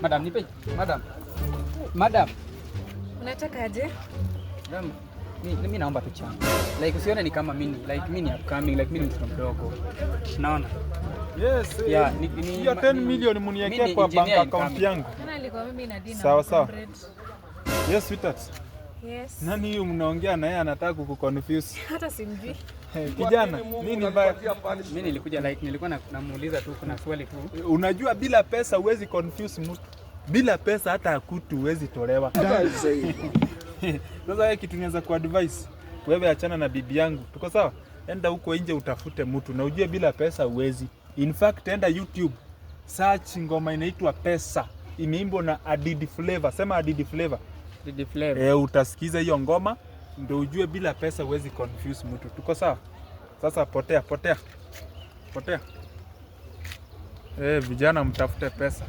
Madam, nipe. Madam. Unataka aje? Madam, mimi naomba tu chance. Like usione ni kama mimi ni upcoming, like mimi ni mtoto mdogo. Unaona? Yes. Yeah, hiyo 10 million mniwekea kwa bank account yangu. Nani alikuwa mimi na Dina? Sawa. Yes, sweetheart. Yes. Nani huyu mnaongea na yeye anataka kukuconfuse? Hata simjui. Kijana, nini mbaya? Mimi nilikuja like nilikuwa namuuliza tu kuna swali tu. Unajua bila pesa huwezi confuse mtu. Bila pesa hata akutu huwezi tolewa. Sasa wewe kitu niweza kuadvise, wewe achana na bibi yangu. Tuko sawa? Enda huko nje utafute mtu na ujue bila pesa huwezi. In fact enda YouTube, search ngoma inaitwa Pesa. Imeimbwa na Adidi Flavor. Sema Adidi Flavor. Adidi Flavor. Utasikiza hiyo ngoma ndio ujue bila pesa huwezi confuse mtu. Tuko sawa? Sasa potea. Vijana mtafute pesa.